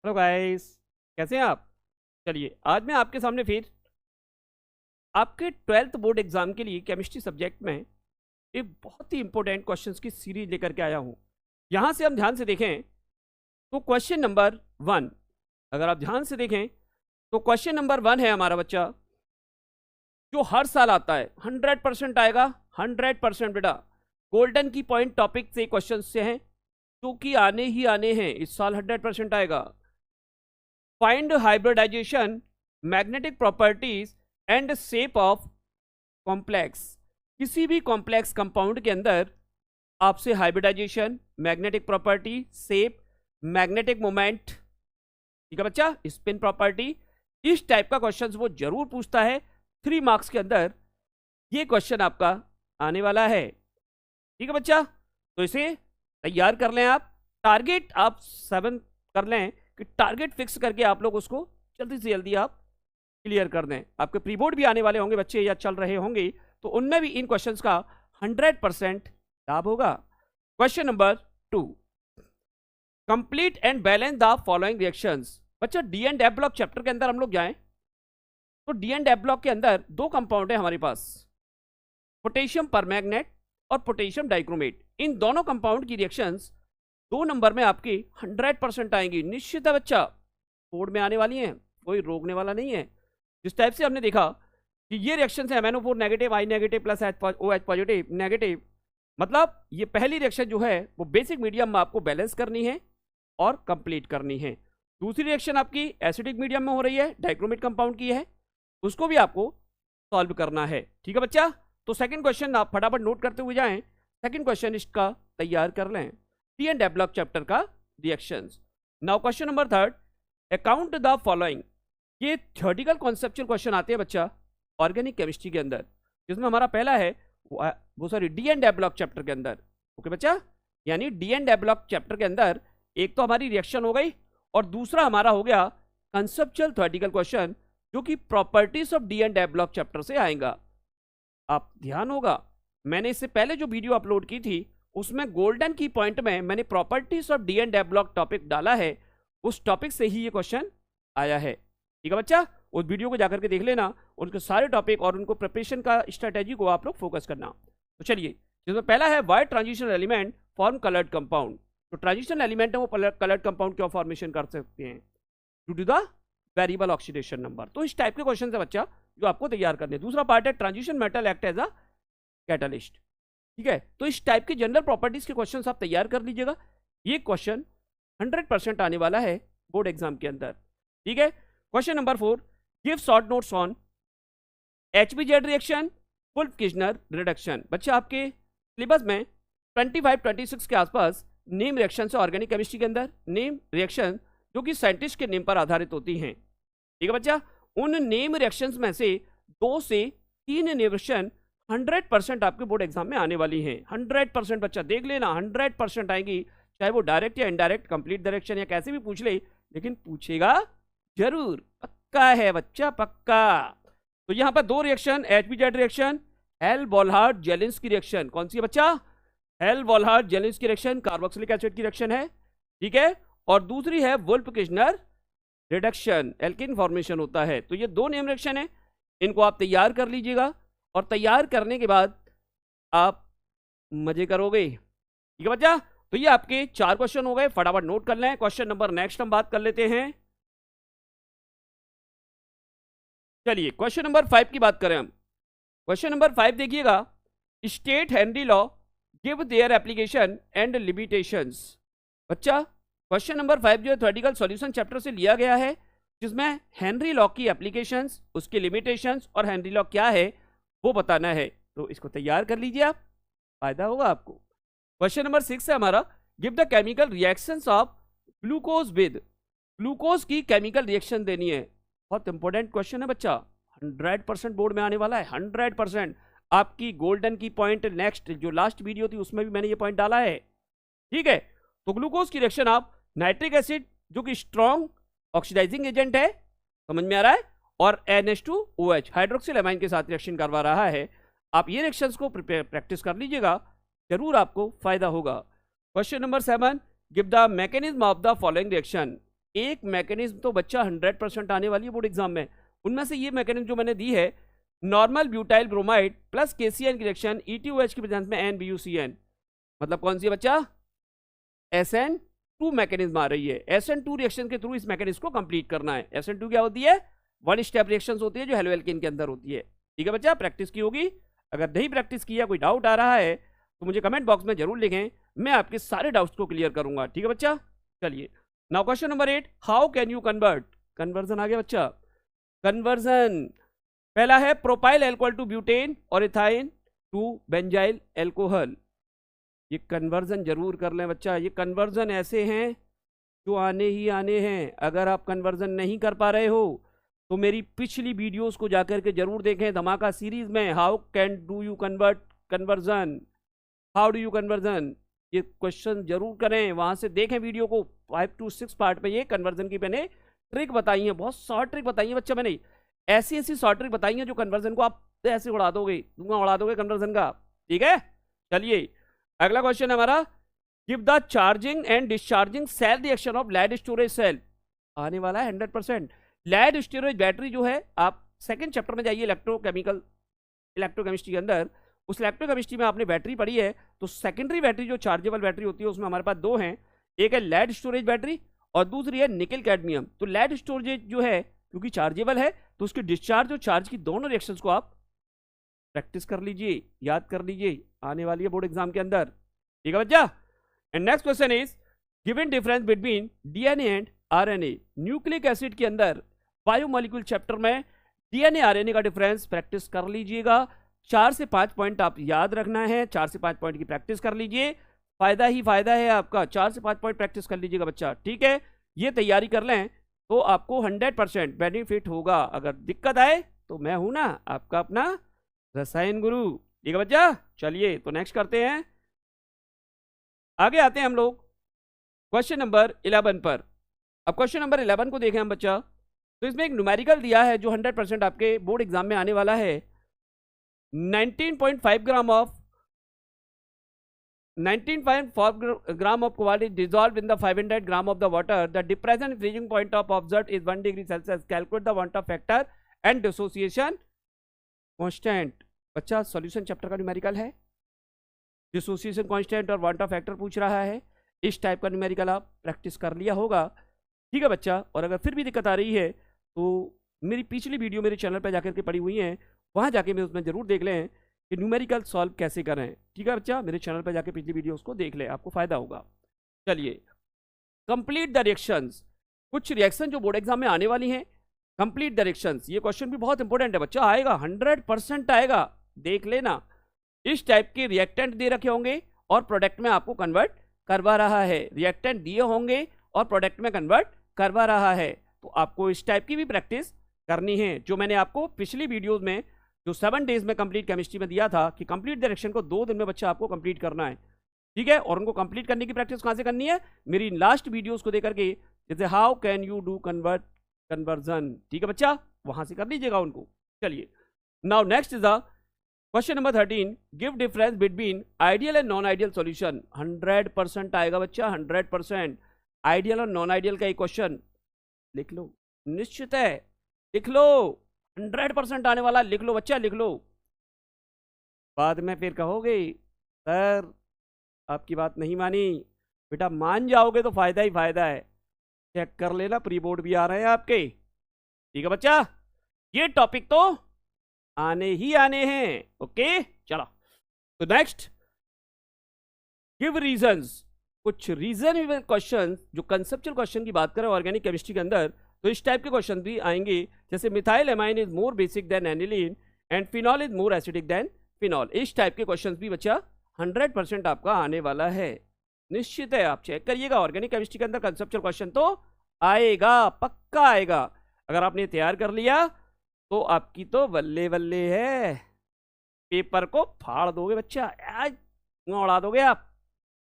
Hello guys, कैसे हैं आप। चलिए आज मैं आपके सामने फिर आपके 12th बोर्ड एग्जाम के लिए केमिस्ट्री सब्जेक्ट में एक बहुत ही इंपॉर्टेंट क्वेश्चंस की सीरीज लेकर के आया हूं। यहां से हम ध्यान से देखें तो क्वेश्चन नंबर 1, अगर आप ध्यान से देखें तो क्वेश्चन नंबर 1 है हमारा बच्चा, जो हर साल आता है, 100% आएगा। 100% बेटा गोल्डन की पॉइंट टॉपिक से क्वेश्चन से हैं जो कि आने ही आने हैं, इस साल 100% आएगा। Find hybridisation, magnetic properties and shape of complex. किसी भी कॉम्प्लेक्स कंपाउंड के अंदर आपसे hybridisation, magnetic property, shape, magnetic moment, ठीक है बच्चा, स्पिन प्रॉपर्टी, इस टाइप का क्वेश्चन वो जरूर पूछता है। 3 मार्क्स के अंदर ये क्वेश्चन आपका आने वाला है, ठीक है बच्चा। तो इसे तैयार कर लें आप। टारगेट आप 7 कर लें कि टारगेट फिक्स करके आप लोग उसको जल्दी से जल्दी आप क्लियर कर दें। आपके प्री बोर्ड भी आने वाले होंगे बच्चे या चल रहे होंगे, तो उनमें भी इन क्वेश्चंस का 100% लाभ होगा। Question number 2, complete and balance the following reactions. बच्चा D and F block chapter के अंदर हम लोग जाएं तो डी एंड एफ ब्लॉक के अंदर 2 कंपाउंड है हमारे पास, पोटेशियम परमैंगनेट और पोटेशियम डाइक्रोमेट। इन दोनों कंपाउंड की रिएक्शंस 2 नंबर में आपकी 100% आएंगी, निश्चित है बच्चा, बोर्ड में आने वाली हैं, कोई रोकने वाला नहीं है। जिस टाइप से हमने देखा कि ये रिएक्शन है MnO4 negative, I negative plus OH positive negative, मतलब ये पहली रिएक्शन जो है वो बेसिक मीडियम में आपको बैलेंस करनी है और कंप्लीट करनी है। दूसरी रिएक्शन आपकी एसिडिक मीडियम में हो रही है, डाइक्रोमेट कंपाउंड की है, उसको भी आपको सॉल्व करना है, ठीक है बच्चा। तो सेकंड क्वेश्चन आप फटाफट नोट करते हुए जाएं, सेकंड क्वेश्चन इसका तैयार कर लें, D and F block chapter का reactions. Now question number 3, account the following. ये थ्योरेटिकल कॉन्सेप्चुअल क्वेश्चन आते हैं बच्चा ऑर्गेनिक केमिस्ट्री के अंदर, जिसमें हमारा पहला है वो sorry D and F block chapter के अंदर, ओके बच्चा। यानी D and F block chapter के अंदर एक तो हमारी रिएक्शन हो गई और दूसरा हमारा हो गया कंसेप्चुअल थ्योरेटिकल क्वेश्चन, जो कि properties of D and F block chapter से आएगा। आप ध्यान होगा, मैंने इससे पहले जो वीडियो अपलोड की थी उसमें गोल्डन की पॉइंट में मैंने properties of D and F block topic डाला है, उस टॉपिक से ही ये क्वेश्चन आया है, ठीक है बच्चा। उस वीडियो को जाकर के देख लेना, उनके सारे टॉपिक और उनको प्रिपरेशन का स्ट्रेटेजी को आप लोग फोकस करना। तो चलिए, जिसमें पहला है why transitional element form coloured compound. तो ट्रांजिशनल एलिमेंट है वो कलर्ड कंपाउंड क्यों फॉर्मेशन कर सकते हैं, due to the variable oxidation number. तो इस टाइप के क्वेश्चन है बच्चा जो आपको तैयार करने। दूसरा पार्ट है transition metal act as a catalyst, ठीक है। तो इस टाइप की जनरल प्रॉपर्टीज के क्वेश्चन आप तैयार कर लीजिएगा। ये क्वेश्चन 100% आने वाला है बोर्ड एग्जाम के अंदर, ठीक है। Question number 4, give short notes on HBZ reaction, Wolff Kishner reduction. बच्चा आपके सिलेबस में 25-26 के आसपास नेम रिएक्शन है ऑर्गेनिक केमिस्ट्री के अंदर, नेम रिएक्शन जो कि साइंटिस्ट के नेम पर आधारित होती हैं, ठीक है बच्चा। उन नेम रिएक्शंस में से 2 से 3 रिएक्शन 100% आपके बोर्ड एग्जाम में आने वाली हैं। 100% बच्चा देख लेना, 100% आएंगी, चाहे वो डायरेक्ट या इनडायरेक्ट, कंप्लीट डायरेक्शन या कैसे भी पूछ ले, लेकिन पूछेगा जरूर, पक्का है बच्चा, पक्का। तो यहां पर 2 reaction, HBZ reaction, Hell Volhard Zelinsky reaction. कौन सी है बच्चा, Hell Volhard Zelinsky reaction, carboxylic acid की रिएक्शन है, ठीक है। और दूसरी है वुल्फ-किज़नर रिडक्शन, एल्किन फॉर्मेशन होता है। तो ये 2 नेम रिएक्शन है, इनको आप तैयार कर लीजिएगा और तैयार करने के बाद आप मजे करोगे, ठीक है बच्चा। तो ये आपके 4 क्वेश्चन हो गए, फटाफट नोट कर लें। क्वेश्चन नंबर नेक्स्ट हम बात कर लेते हैं। चलिए क्वेश्चन नंबर 5 की बात करें हम। क्वेश्चन नंबर 5 देखिएगा, state Henry law, give their application and limitations. बच्चा क्वेश्चन नंबर 5 जो है थ्योरेटिकल सॉल्यूशन चैप्टर से लिया गया है, जिसमें हेनरी लॉ की एप्लीकेशंस, उसके लिमिटेशंस और हेनरी लॉ क्या है वो बताना है। तो इसको तैयार कर लीजिए आप, फायदा होगा आपको। क्वेश्चन नंबर 6 है हमारा, give the chemical reactions of glucose with. Glucose की केमिकल रिएक्शन देनी है, बहुत इंपॉर्टेंट क्वेश्चन है बच्चा, 100% बोर्ड में आने वाला है, 100%। आपकी गोल्डन की पॉइंट नेक्स्ट जो लास्ट वीडियो थी उसमें भी मैंने ये पॉइंट डाला है, ठीक है। तो ग्लूकोज की रिएक्शन आप नाइट्रिक एसिड जो कि स्ट्रॉन्ग ऑक्सीडाइजिंग एजेंट है, समझ में आ रहा है, और NH2OH हाइड्रोक्सिल अमाइन के साथ रिएक्शन करवा रहा है। आप ये रिएक्शंस को प्रैक्टिस कर लीजिएगा, जरूर आपको फायदा होगा। Question number 7, give the mechanism of the following reaction. एक मैकेनिज्म तो बच्चा 100% आने वाली है बोर्ड एग्जाम में। उनमें से ये मैकेनिज्म जो मैंने दी है, normal butyl bromide plus KCN की रिएक्शन ETOH की प्रेजेंस में NBuCN, मतलब कौन सी है बच्चा? SN2 मैकेनिज्म आ रही है। SN2 रिएक्शन के थ्रू इस मैकेनिज्म को कंप्लीट करना है। SN2 क्या होती है? वन स्टेप रिएक्शन होती है जो हेलो एल्केन के अंदर होती है। ठीक है बच्चा, प्रैक्टिस की होगी। अगर नहीं प्रैक्टिस किया, कोई डाउट आ रहा है तो मुझे कमेंट बॉक्स में जरूर लिखें, मैं आपके सारे डाउट्स को क्लियर करूंगा। ठीक है बच्चा, चलिए now question number 8, how can you convert? Conversion आ गया बच्चा। कन्वर्जन पहला है प्रोपाइल अल्कोहल टू ब्यूटेन और इथाइन टू बेंजाइल अल्कोहल। ये कन्वर्जन जरूर कर लें बच्चा। ये कन्वर्जन ऐसे हैं जो आने ही आने हैं। अगर आप कन्वर्जन नहीं कर पा रहे हो तो मेरी पिछली वीडियोस को जाकर के जरूर देखें, धमाका सीरीज में how can do you convert conversion, how do you conversion, ये क्वेश्चन जरूर करें, वहां से देखें वीडियो को। 5 to 6 पार्ट में ये कन्वर्जन की मैंने ट्रिक बताई है, बहुत शॉर्ट ट्रिक बताई है बच्चा। मैंने ऐसी ऐसी शॉर्ट ट्रिक बताई है जो कन्वर्जन को आप ऐसे उड़ा दोगे, धुआं उड़ा दोगे कन्वर्जन का। ठीक है, चलिए अगला क्वेश्चन हमारा, give the charging and discharging cell reaction of lead storage cell. आने वाला है 100%। लेड स्टोरेज बैटरी जो है, आप सेकंड चैप्टर में जाइए इलेक्ट्रोकेमिस्ट्री के अंदर, उस इलेक्ट्रोकेमिस्ट्री में आपने बैटरी पढ़ी है। तो सेकेंडरी बैटरी जो चार्जेबल बैटरी होती है उसमें हमारे पास दो हैं, एक है लेड स्टोरेज बैटरी और दूसरी है निकल कैडमियम। तो लेड स्टोरेज जो है क्योंकि चार्जेबल है तो उसकी डिस्चार्ज और चार्ज की दोनों रिएक्शंस को आप प्रैक्टिस कर लीजिए, याद कर लीजिए, आने वाली है बोर्ड एग्जाम के अंदर। ठीक है बच्चा। And next question is given difference between DNA and RNA। Nucleic acid के अंदर बायोमोलिक्यूल चैप्टर में DNA RNA का डिफरेंस प्रैक्टिस कर लीजिएगा। 4 से 5 पॉइंट आप याद रखना है, 4 से 5 पॉइंट की प्रैक्टिस कर लीजिए, फायदा ही फायदा है आपका। 4 से 5 पॉइंट प्रैक्टिस कर लीजिएगा बच्चा। ठीक है, ये तैयारी कर लें तो आपको 100% बेनिफिट होगा। अगर दिक्कत आए तो मैं हूं ना, आपका अपना रसायन गुरु। ठीक है बच्चा, चलिए तो नेक्स्ट करते हैं, आगे आते हैं हम लोग क्वेश्चन नंबर 11 पर। अब क्वेश्चन नंबर 11 को देखें हम बच्चा, तो इसमें एक न्यूमेरिकल दिया है जो 100% आपके बोर्ड एग्जाम में आने वाला है। 19.5 gram of cobalt is dissolve in the 500 gram of the water. The depression freezing point of observe is 1 degree Celsius. Calculate the van't factor and dissociation constant. बच्चा सॉल्यूशन चैप्टर का numerical है, dissociation constant और van't factor पूछ रहा है। इस type का numerical आप प्रैक्टिस कर लिया होगा। ठीक है बच्चा, और अगर फिर भी दिक्कत आ रही है तो मेरी पिछली वीडियो मेरे चैनल पर जाकर के पड़ी हुई है, वहां जाके मैं उसमें जरूर देख लें कि न्यूमेरिकल सॉल्व कैसे करें। ठीक है बच्चा, मेरे चैनल पर जाके पिछली वीडियो उसको देख लें, आपको फायदा होगा। चलिए कंप्लीट द रिएक्शंस। कुछ रिएक्शन जो बोर्ड एग्जाम में आने वाली हैं, कंप्लीट द रिएक्शंस। ये क्वेश्चन भी बहुत इंपॉर्टेंट है बच्चा, आएगा 100% आएगा, देख लेना। इस टाइप के रिएक्टेंट दे रखे होंगे और प्रोडक्ट में आपको कन्वर्ट करवा रहा है, रिएक्टेंट दिए होंगे और प्रोडक्ट में कन्वर्ट करवा रहा है, तो आपको इस टाइप की भी प्रैक्टिस करनी है। जो मैंने आपको पिछली वीडियोस में जो 7 डेज में कंप्लीट केमिस्ट्री में दिया था कि कंप्लीट डायरेक्शन को 2 दिन में बच्चा आपको कंप्लीट करना है। ठीक है, और उनको कंप्लीट करने की प्रैक्टिस कहां से करनी है? मेरी लास्ट वीडियोस को देकर के, जैसे how can you do conversion. ठीक है बच्चा, वहां से कर लीजिएगा उनको। चलिए now next is the question number 13, give difference between ideal and non ideal solution. 100% आएगा बच्चा, 100%। आइडियल और नॉन आइडियल का एक क्वेश्चन लिख लो, निश्चित है, लिख लो, 100% आने वाला, लिख लो बच्चा, लिख लो। बाद में फिर कहोगे सर आपकी बात नहीं मानी। बेटा मान जाओगे तो फायदा ही फायदा है, चेक कर लेना, प्री बोर्ड भी आ रहे हैं आपके। ठीक है बच्चा, ये टॉपिक तो आने ही आने हैं। ओके, चलो तो नेक्स्ट, गिव रीजंस। कुछ रीजन क्वेश्चन जो कंसेप्चुअल क्वेश्चन की बात करें ऑर्गेनिक केमिस्ट्री के अंदर, तो इस टाइप के क्वेश्चन भी आएंगे, जैसे methyl amine is more basic than aniline and phenol is more acidic than phenol. इस टाइप के क्वेश्चन भी बच्चा 100% आपका आने वाला है, निश्चित है। आप चेक करिएगा, ऑर्गेनिक केमिस्ट्री के अंदर कंसेप्चुअल क्वेश्चन तो आएगा, पक्का आएगा। अगर आपने तैयार कर लिया तो आपकी तो बल्ले बल्ले है, पेपर को फाड़ दोगे बच्चा, आज उड़ा दोगे आप।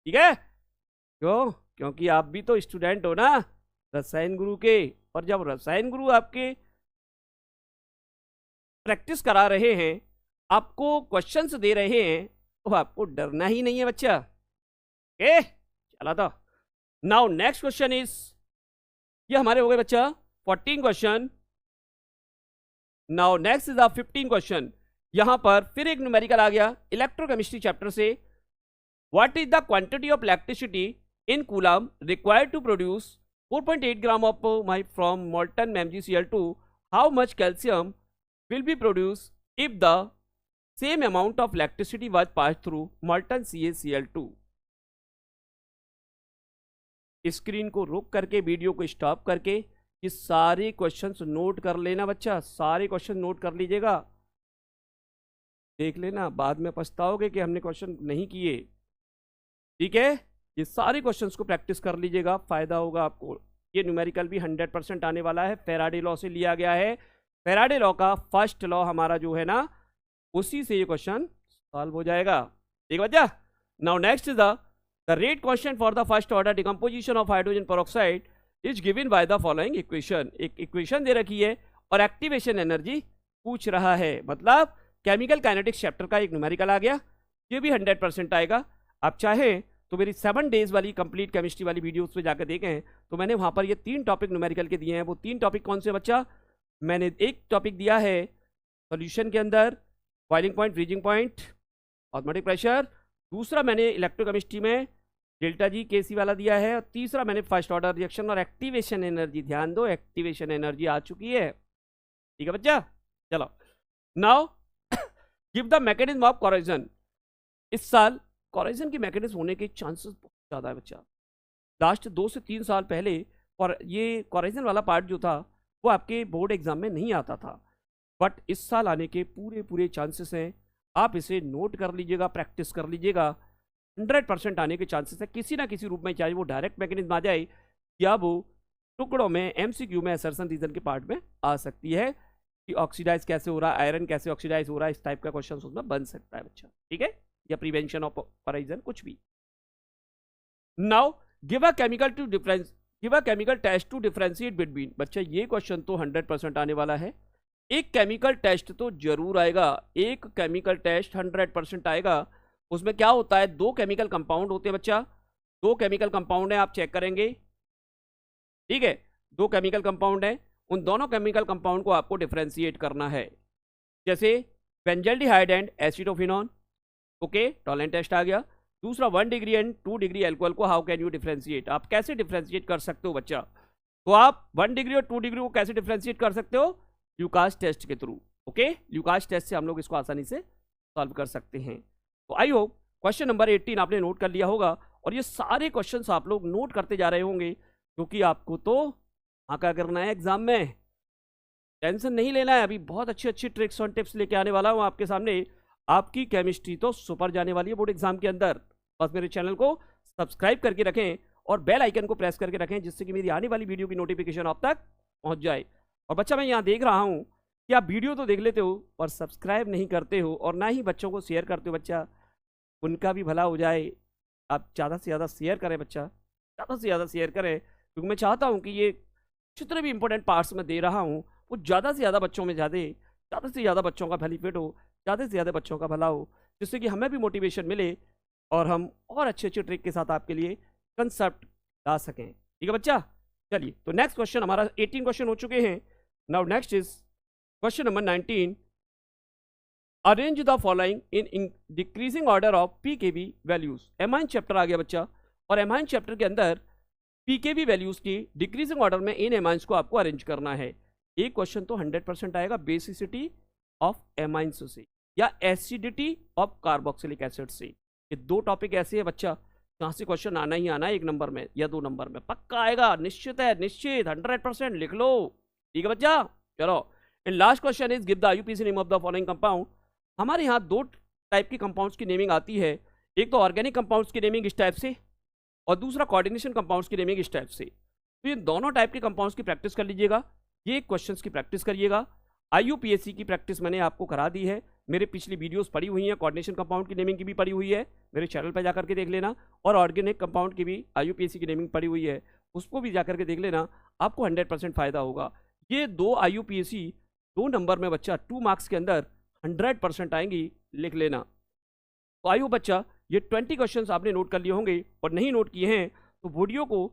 ठीक है, क्यों? क्योंकि आप भी तो स्टूडेंट हो ना रसायन गुरु के, और जब रसायन गुरु आपके प्रैक्टिस करा रहे हैं, आपको क्वेश्चंस दे रहे हैं, तो आपको डरना ही नहीं है बच्चा। ओके, चला था। नाउ नेक्स्ट क्वेश्चन इज ये हमारे हो गए बच्चा 14 question. Now next is 15 question. यहां पर फिर एक न्यूमेरिकल आ गया इलेक्ट्रोकेमिस्ट्री चैप्टर से। What is the quantity of electricity in coulomb required to produce 4.8 gram of my from molten MgCl2? How much calcium will be produced if the same amount of electricity was passed through molten CaCl2? Screen को रोक करके video को stop करके ये सारे questions note कर लेना बच्चा, सारे क्वेश्चन नोट कर लीजिएगा, देख लेना, बाद में पछताओगे कि हमने क्वेश्चन नहीं किए। ठीक है, ये सारे क्वेश्चंस को प्रैक्टिस कर लीजिएगा, फायदा होगा आपको। ये न्यूमेरिकल भी 100% आने वाला है, फेराडे लॉ से लिया गया है। फेराडे लॉ का फर्स्ट लॉ हमारा जो है ना, उसी से ये क्वेश्चन सॉल्व हो जाएगा। ठीक है बच्चा। Now next is the rate question for the first order decomposition of hydrogen peroxide is given by the following equation. एक इक्वेशन दे रखी है और एक्टिवेशन एनर्जी पूछ रहा है, मतलब केमिकल काइनेटिक्स चैप्टर का एक न्यूमेरिकल आ गया। ये भी 100% आएगा। आप चाहें तो मेरी 7 डेज वाली कंप्लीट केमिस्ट्री वाली वीडियोस पे जाकर देखें, तो मैंने वहाँ पर ये 3 टॉपिक न्यूमेरिकल के दिए हैं। वो 3 टॉपिक कौन से बच्चा? मैंने एक टॉपिक दिया है सॉल्यूशन के अंदर boiling point, freezing point, osmotic pressure. दूसरा मैंने इलेक्ट्रोकेमिस्ट्री में डेल्टा जी केसी वाला दिया है। और तीसरा मैंने फर्स्ट ऑर्डर रिएक्शन और एक्टिवेशन एनर्जी। ध्यान दो, एक्टिवेशन एनर्जी आ चुकी है। ठीक है बच्चा, चलो। Now give the mechanism of corrosion. इस साल कोरोजन की मैकेनिज्म होने के चांसेस बहुत ज़्यादा है बच्चा। लास्ट 2 से 3 साल पहले और ये कोरोजन वाला पार्ट जो था वो आपके बोर्ड एग्जाम में नहीं आता था, बट इस साल आने के पूरे चांसेस हैं। आप इसे नोट कर लीजिएगा, प्रैक्टिस कर लीजिएगा। 100% आने के चांसेस है किसी ना किसी रूप में, चाहे वो डायरेक्ट मैकेनिज्म आ जाए या वो टुकड़ों में MCQ में असर्शन रीजन के पार्ट में आ सकती है कि ऑक्सीडाइज कैसे हो रहा है, आयरन कैसे ऑक्सीडाइज हो रहा है, इस टाइप का क्वेश्चन उसमें बन सकता है बच्चा। ठीक है, या प्रिवेंशन ऑफ कोरोजन, कुछ भी। Now give a chemical test to differentiate between. बच्चा ये क्वेश्चन तो 100% आने वाला है। एक केमिकल टेस्ट तो जरूर आएगा, एक केमिकल टेस्ट 100% आएगा। उसमें क्या होता है, 2 केमिकल कंपाउंड होते हैं बच्चा। 2 केमिकल कंपाउंड है, आप चेक करेंगे। ठीक है, 2 केमिकल कंपाउंड है, उन दोनों केमिकल कंपाउंड को आपको डिफरेंशिएट करना है। जैसे benzaldehyde and acetophenone. Okay, Tollens test आ गया। दूसरा 1 डिग्री एंड 2 डिग्री एल्कोहल को हाउ कैन यू डिफरेंशिएट। आप कैसे डिफरेंशिएट कर सकते हो बच्चा? तो आप 1 डिग्री और 2 डिग्री को कैसे डिफरेंशिएट कर सकते हो? ल्यूकास टेस्ट के थ्रू। ओके, ल्यूकास टेस्ट से हम लोग इसको आसानी से सॉल्व कर सकते हैं। तो आई होप क्वेश्चन नंबर 18 आपने नोट कर लिया होगा, और ये सारे क्वेश्चंस आप लोग नोट करते जा रहे होंगे, क्योंकि आपको तो आंका करना है एग्जाम में। टेंशन नहीं लेना है, अभी बहुत अच्छी ट्रिक्स और टिप्स लेके आने वाला हूँ आपके सामने। आपकी केमिस्ट्री तो सुपर जाने वाली है बोर्ड एग्जाम के अंदर। बस मेरे चैनल को सब्सक्राइब करके रखें और बेल आइकन को प्रेस करके रखें, जिससे कि मेरी आने वाली वीडियो की नोटिफिकेशन आप तक पहुंच जाए। और बच्चा, मैं यहाँ देख रहा हूँ कि आप वीडियो तो देख लेते हो और सब्सक्राइब नहीं करते हो, और ना ही बच्चों को शेयर करते हो। बच्चा, उनका भी भला हो जाए, आप ज़्यादा से ज़्यादा शेयर करें बच्चा, ज़्यादा से ज़्यादा शेयर करें, क्योंकि मैं चाहता हूँ कि ये जितने भी इंपॉर्टेंट पार्ट्स में दे रहा हूँ वो ज़्यादा से ज़्यादा बच्चों में ज़्यादा से ज़्यादा बच्चों का बेनिफिट हो, ज़्यादा से ज़्यादा बच्चों का भला हो, जिससे कि हमें भी मोटिवेशन मिले और हम और अच्छे ट्रिक के साथ आपके लिए कंसेप्ट ला सकें। ठीक है बच्चा, चलिए। तो नेक्स्ट क्वेश्चन, हमारा 18 क्वेश्चन हो चुके हैं। Now next is question number 19। Arrange the following in decreasing order of pKb values. Amine chapter आ गया बच्चा, और एमाइन चैप्टर के अंदर पीकेवी वैल्यूज की डिक्रीजिंग ऑर्डर में इन एमाइंस को आपको अरेंज करना है। एक क्वेश्चन तो 100% आएगा बेसिसिटी ऑफ एमाइंस से या एसिडिटी ऑफ कार्बोक्सिलिक एसिड से। ये 2 टॉपिक ऐसे है बच्चा जहाँ से क्वेश्चन आना ही आना है, 1 नंबर में या 2 नंबर में पक्का आएगा, निश्चित है, निश्चित 100%। लिख लो। ठीक है बच्चा, चलो। And last question is give the IUPAC name of the following compound. हमारे यहाँ 2 टाइप की कंपाउंड्स की नेमिंग आती है। एक तो ऑर्गेनिक कंपाउंड्स की नेमिंग इस टाइप से, और दूसरा कोऑर्डिनेशन कंपाउंड्स की नेमिंग इस टाइप से। तो ये दोनों टाइप के कंपाउंड्स की प्रैक्टिस कर लीजिएगा, ये क्वेश्चंस की प्रैक्टिस करिएगा। आईयूपीएससी की प्रैक्टिस मैंने आपको करा दी है, मेरे पिछली वीडियोस पड़ी हुई हैं, कोऑर्डिनेशन कंपाउंड की नेमिंग की भी पड़ी हुई है, मेरे चैनल पर जाकर के देख लेना। और ऑर्गेनिक कंपाउंड की भी आईयूपीएससी की नेमिंग पड़ी हुई है, उसको भी जाकर के देख लेना, आपको 100% फायदा होगा। ये 2 आईयूपीएससी 2 नंबर में बच्चा 2 मार्क्स के अंदर 100% आएंगी, लिख लेना। तो आई होप बच्चा ये 20 क्वेश्चंस आपने नोट कर लिए होंगे, और नहीं नोट किए हैं तो वीडियो को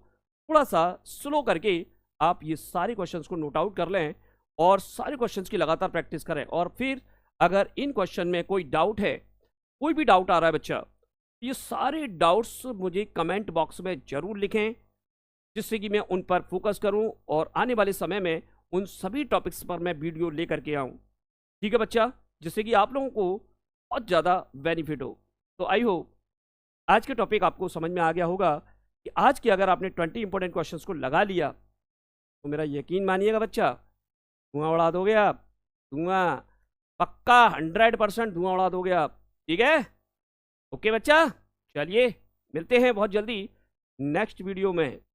थोड़ा सा स्लो करके आप ये सारे क्वेश्चंस को नोट आउट कर लें और सारे क्वेश्चंस की लगातार प्रैक्टिस करें। और फिर अगर इन क्वेश्चन में कोई डाउट है, कोई भी डाउट आ रहा है बच्चा, ये सारे डाउट्स मुझे कमेंट बॉक्स में ज़रूर लिखें, जिससे कि मैं उन पर फोकस करूं और आने वाले समय में उन सभी टॉपिक्स पर मैं वीडियो लेकर के आऊं। ठीक है बच्चा, जिससे कि आप लोगों को बहुत ज़्यादा बेनिफिट हो। तो आई होप आज के टॉपिक आपको समझ में आ गया होगा कि आज के अगर आपने 20 इंपॉर्टेंट क्वेश्चंस को लगा लिया तो मेरा यकीन मानिएगा बच्चा, धुआं उड़ा दोगे आप, धुआं, पक्का 100% धुआं उड़ा दोगे आप। ठीक है, ओके बच्चा, चलिए मिलते हैं बहुत जल्दी नेक्स्ट वीडियो में।